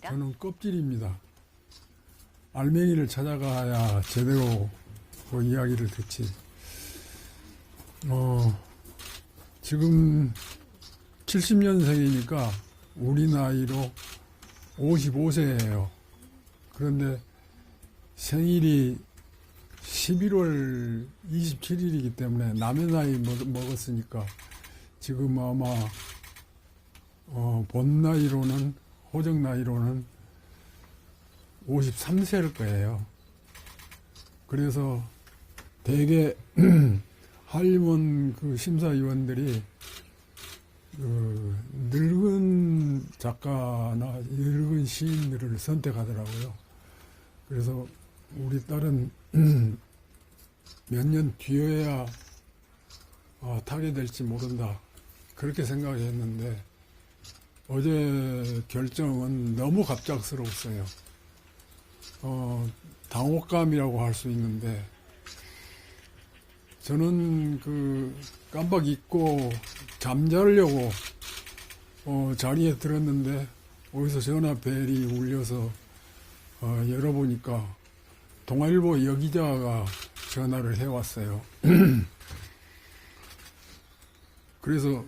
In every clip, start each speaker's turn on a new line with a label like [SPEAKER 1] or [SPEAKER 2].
[SPEAKER 1] 저는 껍질입니다. 알맹이를 찾아가야 제대로 그 이야기를 듣지. 지금 70년생이니까 우리 나이로 55세예요. 그런데 생일이 11월 27일이기 때문에 남의 나이 먹었으니까 지금 아마 본 나이로는, 호적 나이로는 53세일 거예요. 그래서 대개 한림원 그 심사위원들이 그 늙은 작가나 늙은 시인들을 선택하더라고요. 그래서 우리 딸은 몇 년 뒤에야 타게 될지 모른다, 그렇게 생각했는데 어제 결정은 너무 갑작스러웠어요. 당혹감이라고 할 수 있는데, 저는 그 깜빡 잊고 잠자려고 자리에 들었는데 어디서 전화벨이 울려서 열어보니까 동아일보 여기자가 전화를 해왔어요. 그래서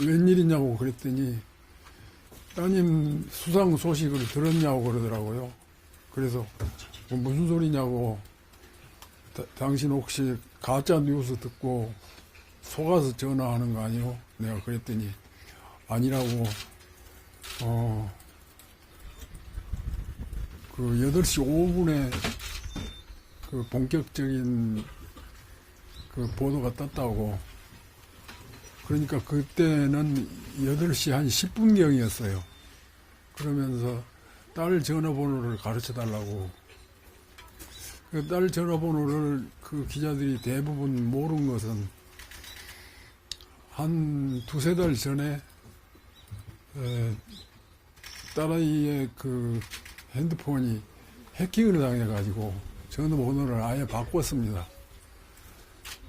[SPEAKER 1] 웬일이냐고 그랬더니 따님 수상 소식을 들었냐고 그러더라고요. 그래서 무슨 소리냐고, 당신 혹시 가짜 뉴스 듣고 속아서 전화하는 거 아니오? 내가 그랬더니 아니라고, 그 8시 5분에 그 본격적인 그 보도가 떴다고. 그러니까 그때는 8시 한 10분경이었어요. 그러면서 딸 전화번호를 가르쳐 달라고. 그 딸 전화번호를 그 기자들이 대부분 모르는 것은 한 두세 달 전에 딸아이의 그 핸드폰이 해킹을 당해가지고 전화번호를 아예 바꿨습니다.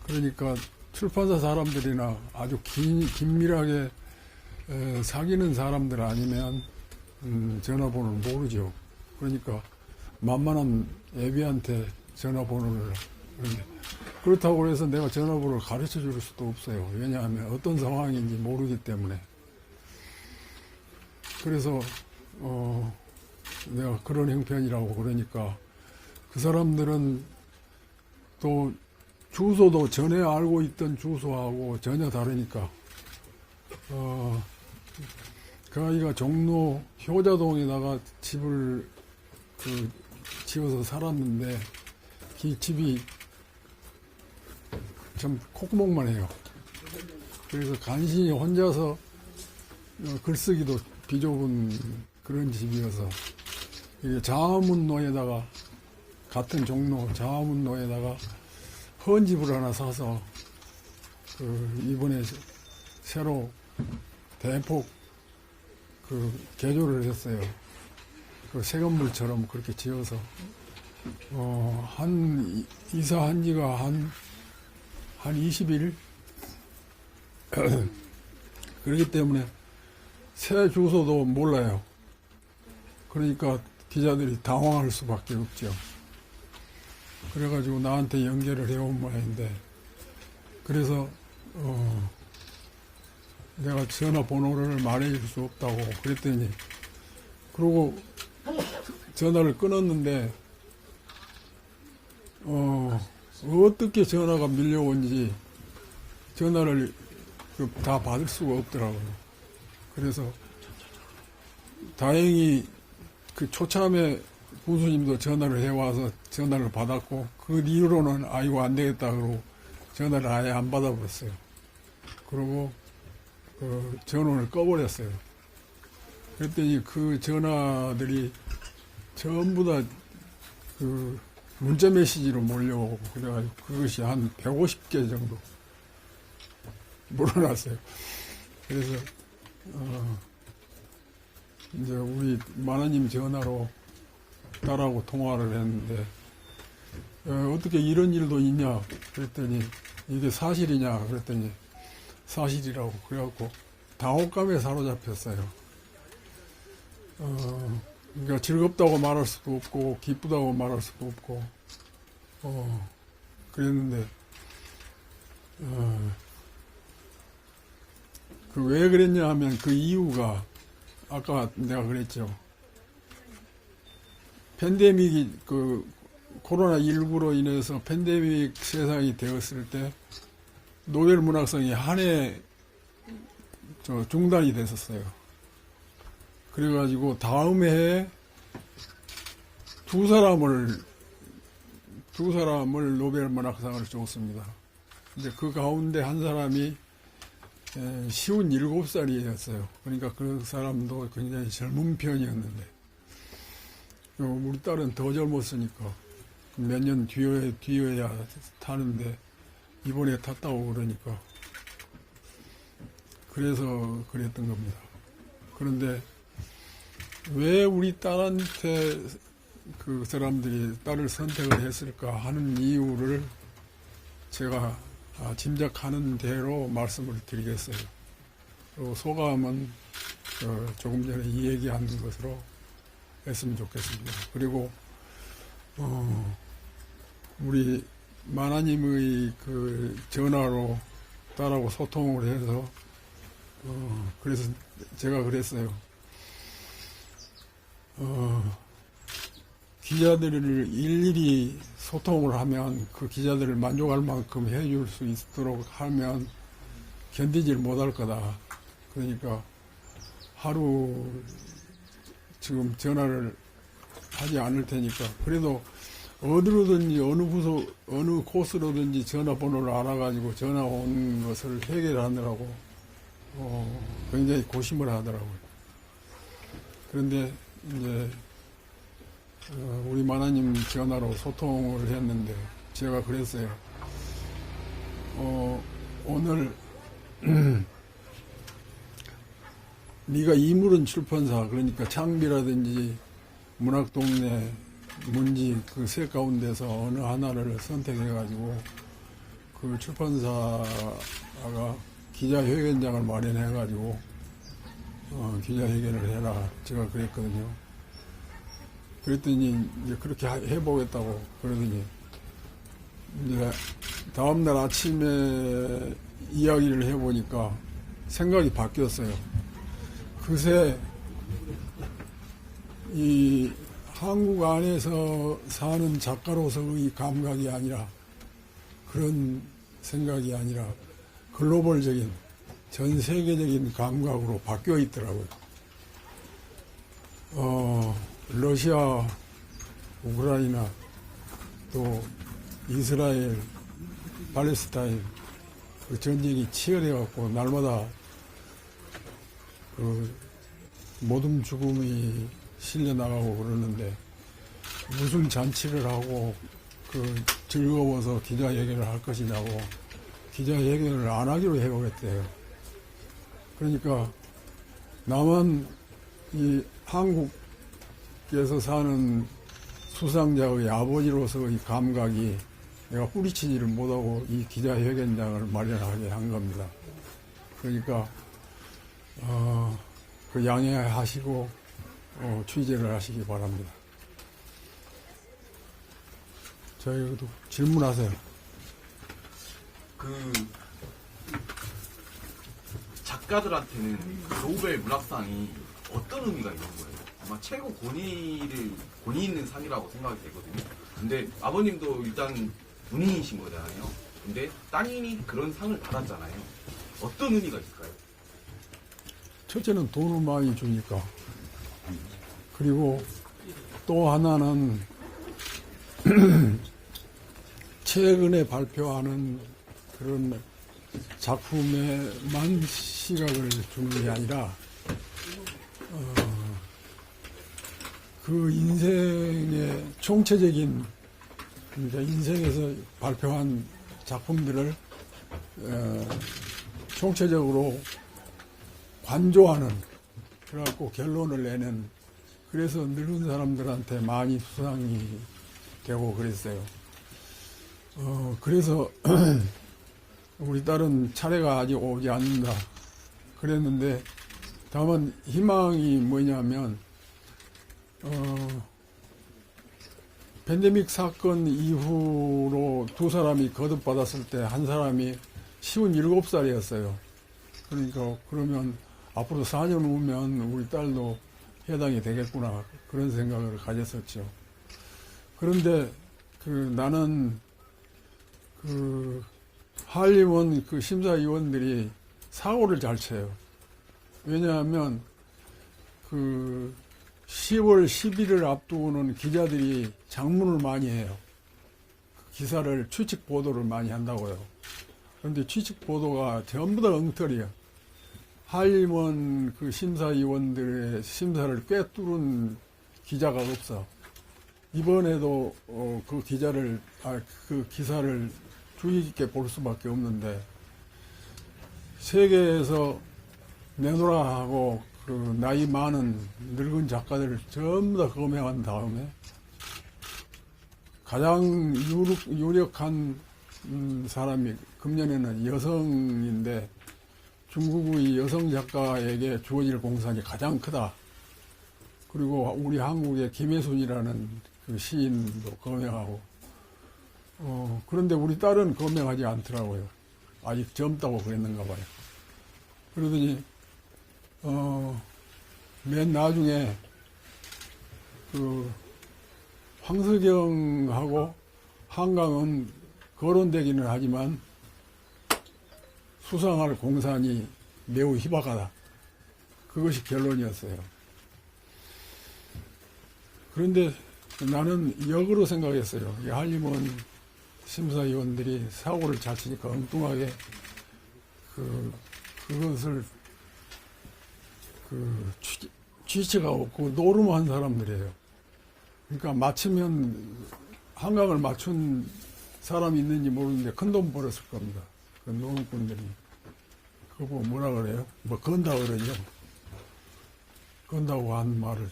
[SPEAKER 1] 그러니까 출판사 사람들이나 아주 긴밀하게 사귀는 사람들 아니면 전화번호를 모르죠. 그러니까 만만한 애비한테 전화번호를, 그렇다고 해서 내가 전화번호를 가르쳐 줄 수도 없어요. 왜냐하면 어떤 상황인지 모르기 때문에. 그래서 내가 그런 형편이라고 그러니까 그 사람들은 또 주소도 전에 알고 있던 주소하고 전혀 다르니까 그 아이가 종로 효자동에다가 집을 지어서 살았는데 이 집이 참 콧구멍만 해요. 그래서 간신히 혼자서 글쓰기도 비좁은 그런 집이어서 이게 자문로에다가, 같은 종로 자문로에다가 헌 집을 하나 사서 이번에 새로 대폭 개조를 했어요. 새 건물처럼 그렇게 지어서 이사한 지가 한 20일 그렇기 때문에 새 주소도 몰라요. 그러니까 기자들이 당황할 수밖에 없죠. 그래가지고 나한테 연결을 해온 모양인데, 그래서 내가 전화번호를 말해줄 수 없다고 그랬더니, 그러고 전화를 끊었는데 어떻게 전화가 밀려온지 전화를 다 받을 수가 없더라고요. 그래서 다행히 그 초참에 군수님도 전화를 해와서 전화를 받았고, 그 이후로는 아이고 안 되겠다 그러고 전화를 아예 안 받아버렸어요. 그러고 전원을 꺼버렸어요. 그랬더니 그 전화들이 전부 다 그 문자 메시지로 몰려오고 그래가지고 그것이 한 150개 정도 몰아놨어요. 그래서 이제 우리 마나님 전화로 딸하고 통화를 했는데 어떻게 이런 일도 있냐 그랬더니 이게 사실이냐 그랬더니 사실이라고. 그래갖고 당혹감에 사로잡혔어요. 그러니까 즐겁다고 말할 수도 없고 기쁘다고 말할 수도 없고 그랬는데 그 왜 그랬냐 하면 그 이유가 아까 내가 그랬죠. 팬데믹이 그 코로나19로 인해서 팬데믹 세상이 되었을 때 노벨 문학상이 한 해 중단이 됐었어요. 그래가지고 다음 해에 두 사람을 노벨 문학상을 줬습니다. 이제 그 가운데 한 사람이 57살이었어요. 그러니까 그 사람도 굉장히 젊은 편이었는데 우리 딸은 더 젊었으니까 몇 년 뒤에야 타는데 이번에 탔다고 그러니까 그래서 그랬던 겁니다. 그런데 왜 우리 딸한테 그 사람들이 딸을 선택을 했을까 하는 이유를 제가 짐작하는 대로 말씀을 드리겠어요. 그리고 소감은 조금 전에 이 얘기한 것으로 했으면 좋겠습니다. 그리고 우리 마나님의 그 전화로 딸하고 소통을 해서 그래서 제가 그랬어요. 기자들을 일일이 소통을 하면 그 기자들을 만족할 만큼 해줄 수 있도록 하면 견디질 못할 거다. 그러니까 하루 지금 전화를 하지 않을 테니까 그래도 어디로든지 어느 코스로든지 전화번호를 알아가지고 전화 온 것을 해결하느라고 굉장히 고심을 하더라고요. 그런데 이제 우리 마나님 전화로 소통을 했는데 제가 그랬어요. 오늘 네가 이물은 출판사 그러니까 창비라든지 문학동네 문지 그 세 가운데서 어느 하나를 선택해가지고 그 출판사가 기자회견장을 마련해가지고 기자회견을 해라 제가 그랬거든요. 그랬더니 이제 그렇게 해보겠다고 그러더니 이제 다음날 아침에 이야기를 해보니까 생각이 바뀌었어요. 그새 이 한국 안에서 사는 작가로서의 감각이 아니라 그런 생각이 아니라 글로벌적인 전 세계적인 감각으로 바뀌어 있더라고요. 러시아, 우크라이나, 또 이스라엘, 팔레스타인 그 전쟁이 치열해갖고 날마다 그 모든 죽음이 실려 나가고 그러는데 무슨 잔치를 하고 그 즐거워서 기자회견을 할 것이냐고 기자회견을 안 하기로 해오겠대요. 그러니까 나만 이 한국에서 사는 수상자의 아버지로서의 감각이 내가 뿌리치지를 못하고 이 기자회견장을 마련하게 한 겁니다. 그러니까 그 양해하시고 취재를 하시기 바랍니다. 저희도 질문하세요.
[SPEAKER 2] 그 작가들한테는 노벨 문학상이 어떤 의미가 있는 거예요? 아마 최고 권위 있는 상이라고 생각이 되거든요. 근데 아버님도 일단 문인이신 거잖아요. 근데 따님이 그런 상을 받았잖아요. 어떤 의미가 있을까요?
[SPEAKER 1] 첫째는 돈을 많이 주니까. 그리고 또 하나는 최근에 발표하는 그런 작품에만 시각을 주는 게 아니라 그 인생의 총체적인 그러니까 인생에서 발표한 작품들을 총체적으로 관조하는 그래갖고 결론을 내는 그래서 늙은 사람들한테 많이 수상이 되고 그랬어요. 그래서 우리 딸은 차례가 아직 오지 않는다 그랬는데 다만 희망이 뭐냐면 팬데믹 사건 이후로 두 사람이 거듭받았을 때 한 사람이 57살이었어요. 그러니까 그러면 앞으로 4년 후면 우리 딸도 해당이 되겠구나 그런 생각을 가졌었죠. 그런데 나는 한림원 심사위원들이 사고를 잘 쳐요. 왜냐하면 10월 10일을 앞두고는 기자들이 장문을 많이 해요. 기사를 추측 보도를 많이 한다고요. 그런데 추측 보도가 전부 다 엉터리야. 한림원 심사위원들의 심사를 꿰뚫은 기자가 없어. 이번에도 그 기사를 주의 깊게 볼 수밖에 없는데, 세계에서 내노라 하고 나이 많은 늙은 작가들을 전부 다 검증한 다음에 가장 유력한 사람이 금년에는 여성인데, 중국의 여성 작가에게 주어질 공산이 가장 크다. 그리고 우리 한국의 김혜순이라는 시인도 검증하고, 그런데 우리 딸은 검증하지 않더라고요. 아직 젊다고 그랬는가 봐요. 그러더니 맨 나중에 황석영하고 한강은 거론되기는 하지만 수상할 공산이 매우 희박하다. 그것이 결론이었어요. 그런데 나는 역으로 생각했어요. 이 한림원 심사위원들이 사고를 잘 치니까 엉뚱하게 그것을 취치가 없고 노름한 사람들이에요. 그러니까 맞추면 한강을 맞춘 사람이 있는지 모르는데 큰 돈 벌었을 겁니다. 그 노름꾼들이. 그거 뭐라 그래요? 뭐 건다 그러죠. 건다고 한 말을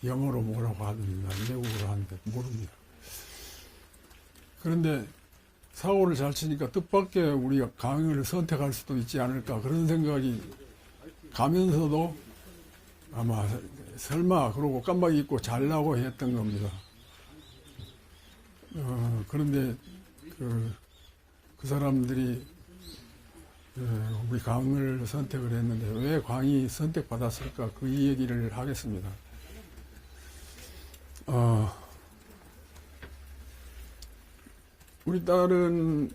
[SPEAKER 1] 영어로 뭐라고 하는지 외국어로 하는데 모릅니다. 그런데 사고를 잘 치니까 뜻밖의 우리가 강의를 선택할 수도 있지 않을까 그런 생각이 가면서도 아마 설마 그러고 깜빡 잊고 잘라고 했던 겁니다. 그런데 그 사람들이 우리 강을 선택을 했는데 왜 강이 선택받았을까 그 얘기를 하겠습니다. 우리 딸은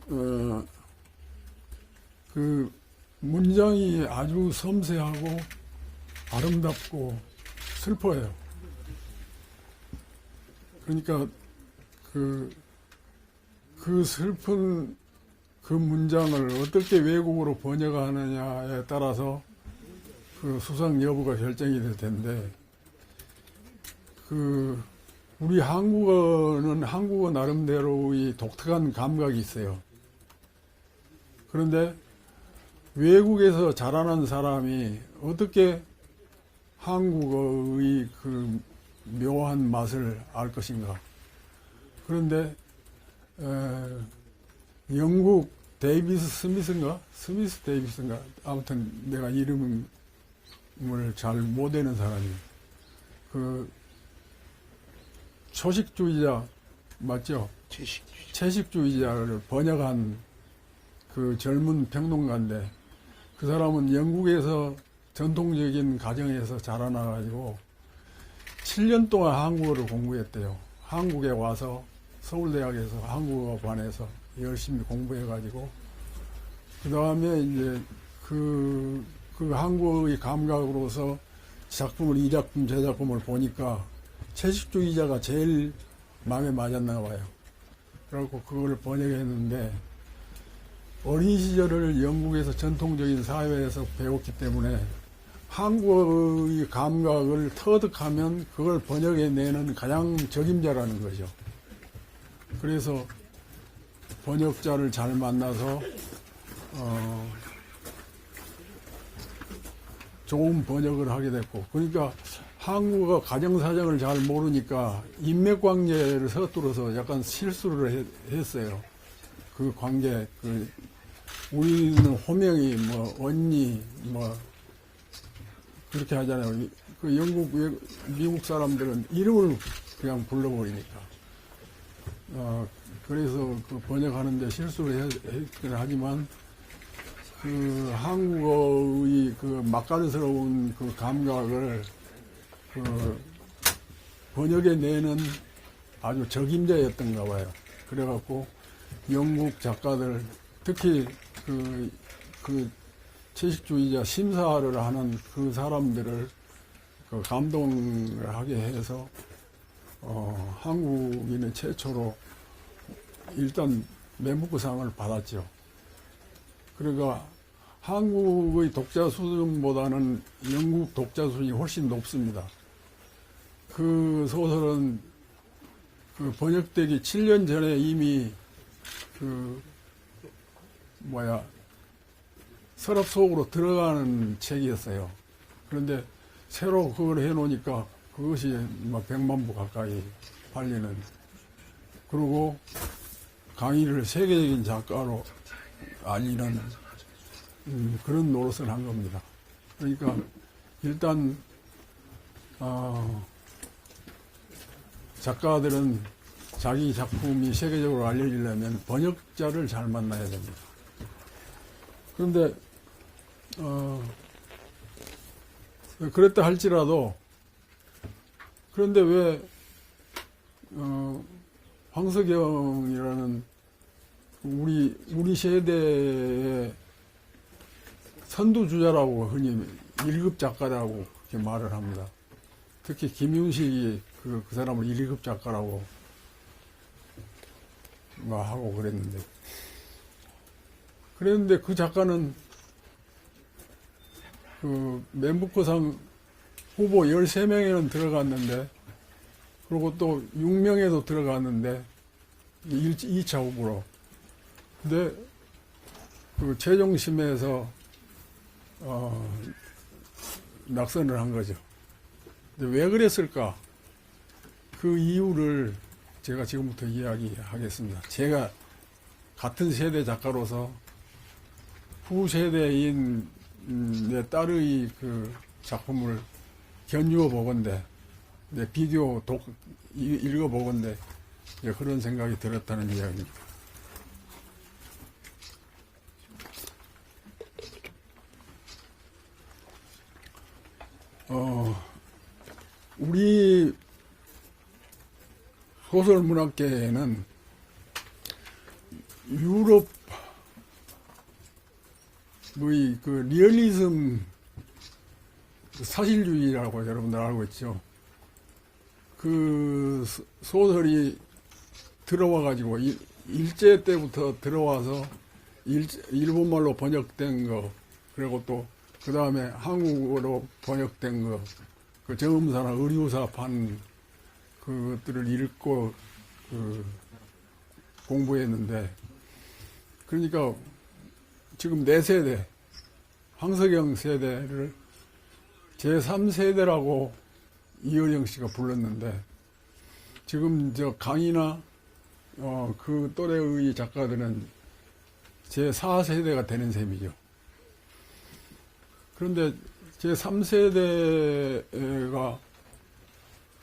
[SPEAKER 1] 그 문장이 아주 섬세하고 아름답고 슬퍼요. 그러니까 그 슬픈 그 문장을 어떻게 외국어로 번역하느냐에 따라서 그 수상 여부가 결정이 될 텐데, 우리 한국어는 한국어 나름대로의 독특한 감각이 있어요. 그런데 외국에서 자라난 사람이 어떻게 한국어의 그 묘한 맛을 알 것인가. 그런데 영국 스미스 데이비스인가 아무튼 내가 이름을 잘 못 외는 사람이 초식주의자 맞죠? 채식주의자를 번역한 그 젊은 평론가인데, 그 사람은 영국에서 전통적인 가정에서 자라나가지고 7년 동안 한국어를 공부했대요. 한국에 와서 서울대학에서 한국어반에서 열심히 공부해가지고 그 다음에 이제 그 한국어의 감각으로서 작품을 이 작품 저 작품을 보니까 채식주의자가 제일 마음에 맞았나 봐요. 그래갖고 그걸 번역했는데, 어린 시절을 영국에서 전통적인 사회에서 배웠기 때문에 한국어의 감각을 터득하면 그걸 번역해내는 가장 적임자라는 거죠. 그래서 번역자를 잘 만나서 좋은 번역을 하게 됐고, 그러니까 한국어 가정사정을 잘 모르니까 인맥관계를 서툴러서 약간 실수를 했어요. 그 관계, 우리는 호명이 언니, 그렇게 하잖아요. 그 미국 사람들은 이름을 그냥 불러버리니까. 그래서 그 번역하는데 실수를 했긴 하지만, 그 한국어의 그 맛깔스러운 그 감각을 그 번역해 내는 아주 적임자였던가 봐요. 그래갖고 영국 작가들, 특히 그 채식주의자 심사를 하는 그 사람들을 그 감동을 하게 해서 한국인은 최초로 일단 맨부크상을 받았죠. 그러니까 한국의 독자 수준보다는 영국 독자 수준이 훨씬 높습니다. 그 소설은 그 번역되기 7년 전에 이미 서랍 속으로 들어가는 책이었어요. 그런데 새로 그걸 해놓으니까 그것이 막 100만 부 가까이 팔리는, 그리고 강의를 세계적인 작가로 알리는 그런 노릇을 한 겁니다. 그러니까 일단 작가들은 자기 작품이 세계적으로 알려지려면 번역자를 잘 만나야 됩니다. 그런데 그랬다 할지라도, 그런데 왜 황석영이라는 우리 세대의 선두주자라고 흔히 1급 작가라고 그렇게 말을 합니다. 특히 김윤식이 그 사람을 1급 작가라고 하고 그랬는데 그 작가는 그 맨부크상 후보 13명에는 들어갔는데, 그리고 또 6명에도 들어갔는데 2차 후보로. 근데 그 최종심에서 낙선을 한 거죠. 근데 왜 그랬을까? 그 이유를 제가 지금부터 이야기하겠습니다. 제가 같은 세대 작가로서 후세대인 내 딸의 그 작품을 견주어 보건대, 읽어 보건대 그런 생각이 들었다는 이야기입니다. 우리 소설 문학계에는 유럽의 그 리얼리즘 사실주의라고 여러분들 알고 있죠. 그 소설이 들어와가지고 일제 때부터 들어와서 일본말로 번역된 거, 그리고 또 그 다음에 한국어로 번역된 거, 그 정음사나 의류사 판 그것들을 읽고 공부했는데, 그러니까 지금 4세대, 황석영 세대를 제3세대라고 이어령 씨가 불렀는데, 지금 저 강의나 그 또래의 작가들은 제4세대가 되는 셈이죠. 그런데 제3세대가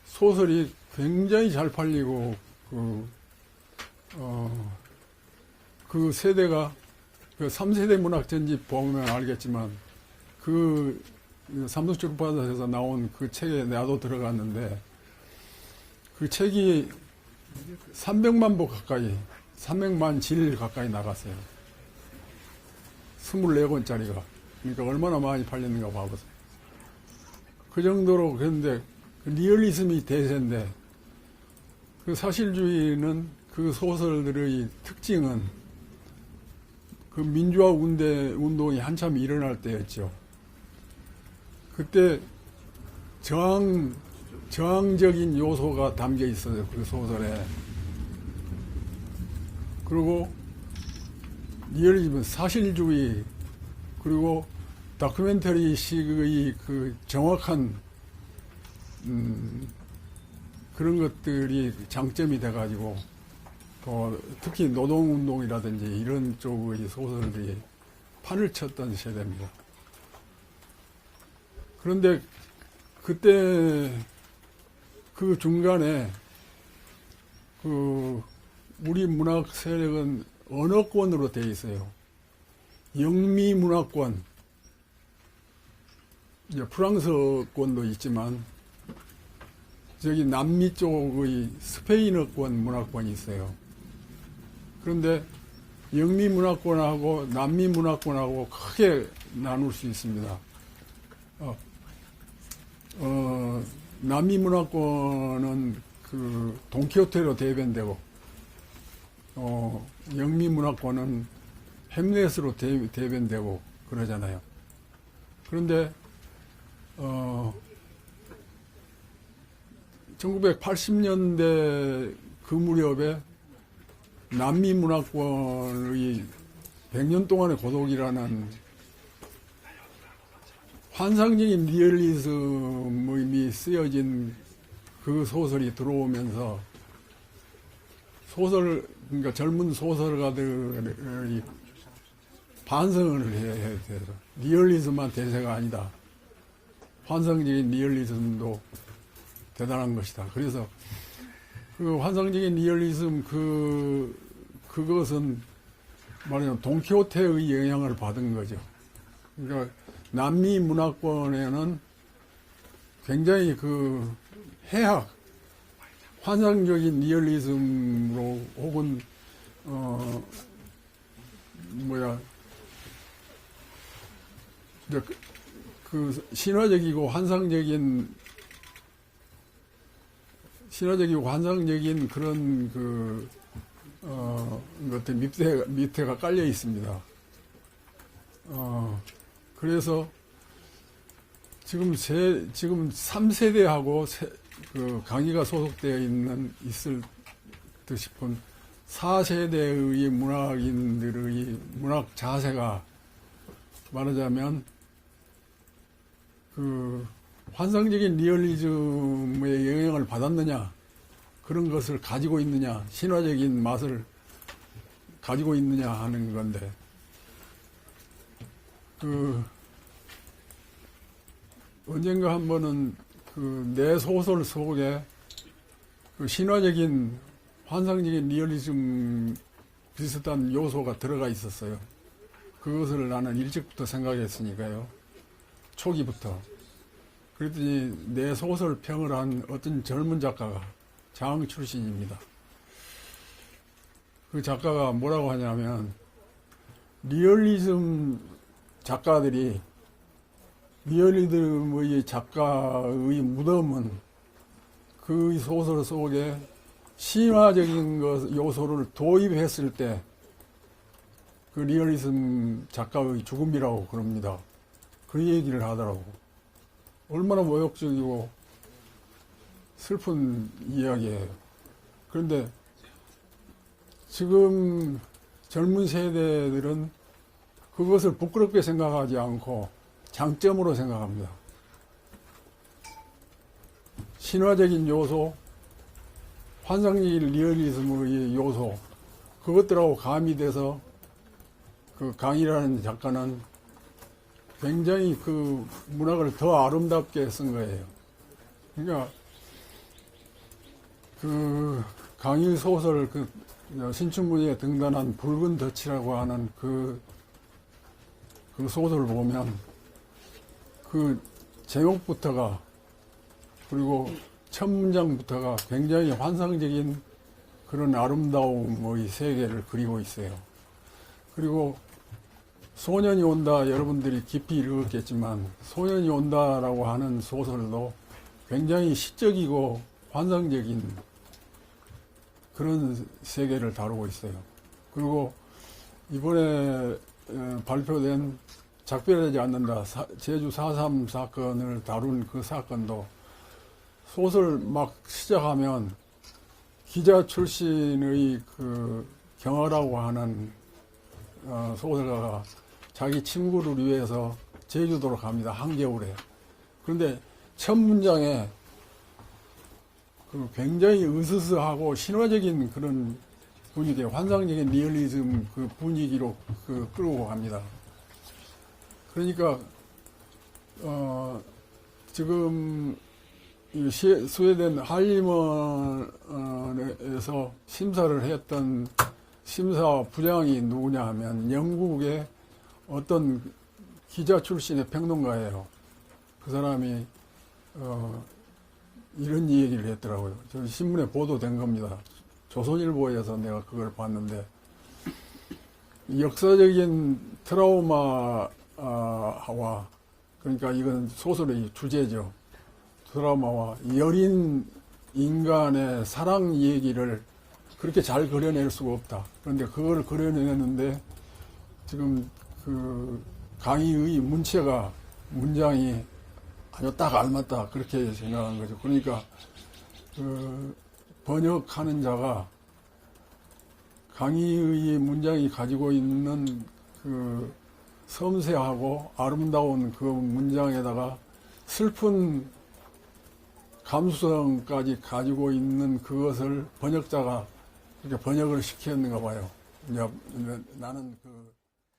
[SPEAKER 1] 소설이 굉장히 잘 팔리고, 그 세대가, 그 3세대 문학 전집 보면 알겠지만, 그 삼성출판사에서 나온 그 책에 나도 들어갔는데, 그 책이 300만 부 가까이, 300만 질 가까이 나갔어요. 24권짜리가. 그러니까 얼마나 많이 팔렸는가 봐보세요. 그 정도로. 그런데 그 리얼리즘이 대세인데, 그 사실주의는 그 소설들의 특징은 그 민주화 운동이 한참 일어날 때였죠. 그때 저항적인 요소가 담겨 있어요, 그 소설에. 그리고 리얼리즘은 사실주의, 그리고 다큐멘터리식의 그 정확한 그런 것들이 장점이 돼가지고, 특히 노동운동이라든지 이런 쪽의 소설들이 판을 쳤던 세대입니다. 그런데 그때 그 중간에 그 우리 문학 세력은 언어권으로 되어 있어요. 영미 문화권, 이제 프랑스권도 있지만 저기 남미 쪽의 스페인어권 문화권이 있어요. 그런데 영미 문화권하고 남미 문화권하고 크게 나눌 수 있습니다. 남미 문화권은 그 돈키호테로 대변되고, 영미 문화권은 햄릿으로 대변되고 그러잖아요. 그런데 1980년대 그 무렵에 남미 문화권의 100년 동안의 고독이라는 환상적인 리얼리즘이 쓰여진 그 소설이 들어오면서 그러니까 젊은 소설가들이 반성을 해야 돼요. 리얼리즘만 대세가 아니다. 환상적인 리얼리즘도 대단한 것이다. 그래서 그 환상적인 리얼리즘 그것은 말하자면 돈키호테의 영향을 받은 거죠. 그러니까 남미 문화권에는 굉장히 그 해학, 환상적인 리얼리즘으로 혹은 그 신화적이고 환상적인 그런 어떤 밑에가 깔려 있습니다. 그래서 지금 3세대하고 그 강의가 소속되어 있을 듯 싶은 4세대의 문학인들의 문학 자세가 말하자면 그 환상적인 리얼리즘의 영향을 받았느냐, 그런 것을 가지고 있느냐, 신화적인 맛을 가지고 있느냐 하는 건데, 언젠가 한 번은 내 소설 속에 그 신화적인 환상적인 리얼리즘 비슷한 요소가 들어가 있었어요. 그것을 나는 일찍부터 생각했으니까요. 초기부터. 그랬더니 내 소설 평을 한 어떤 젊은 작가가 장 출신입니다. 그 작가가 뭐라고 하냐면, 리얼리즘 작가들이 리얼리즘의 작가의 무덤은 그 소설 속에 신화적인 요소를 도입했을 때 그 리얼리즘 작가의 죽음이라고 그럽니다. 그 얘기를 하더라고. 얼마나 모욕적이고 슬픈 이야기예요. 그런데 지금 젊은 세대들은 그것을 부끄럽게 생각하지 않고 장점으로 생각합니다. 신화적인 요소, 환상적인 리얼리즘의 요소, 그것들하고 가미돼서 그 강이라는 작가는 굉장히 그 문학을 더 아름답게 쓴 거예요. 그러니까 그 강일 소설 신춘문예에 등단한 붉은 덫이라고 하는 그 소설을 보면 그 제목부터가, 그리고 첫 문장부터가 굉장히 환상적인 그런 아름다움의 세계를 그리고 있어요. 그리고 소년이 온다, 여러분들이 깊이 읽었겠지만 소년이 온다라고 하는 소설도 굉장히 시적이고 환상적인 그런 세계를 다루고 있어요. 그리고 이번에 발표된 작별하지 않는다, 제주 4.3 사건을 다룬 그 사건도 소설 막 시작하면 기자 출신의 그 경화라고 하는 소설가가 자기 친구를 위해서 제주도로 갑니다. 한겨울에. 그런데 첫 문장에 그 굉장히 으스스하고 신화적인 그런 분위기, 환상적인 리얼리즘 그 분위기로 끌고 갑니다. 그러니까 지금 이 스웨덴 할리먼에서 심사를 했던 심사 부장이 누구냐 하면 영국의 어떤 기자 출신의 평론가예요. 그 사람이 이런 얘기를 했더라고요. 저 신문에 보도된 겁니다. 조선일보에서 내가 그걸 봤는데, 역사적인 트라우마와, 그러니까 이건 소설의 주제죠. 드라마와 여린 인간의 사랑 얘기를 그렇게 잘 그려낼 수가 없다. 그런데 그걸 그려내는데 지금 그 강의의 문장이 아주 딱 알맞다. 그렇게 생각하는 거죠. 그러니까 그 번역하는 자가 강의의 문장이 가지고 있는 그 섬세하고 아름다운 그 문장에다가 슬픈 감수성까지 가지고 있는 그것을 번역자가 이렇게 번역을 시켰는가 봐요. 이제 나는 그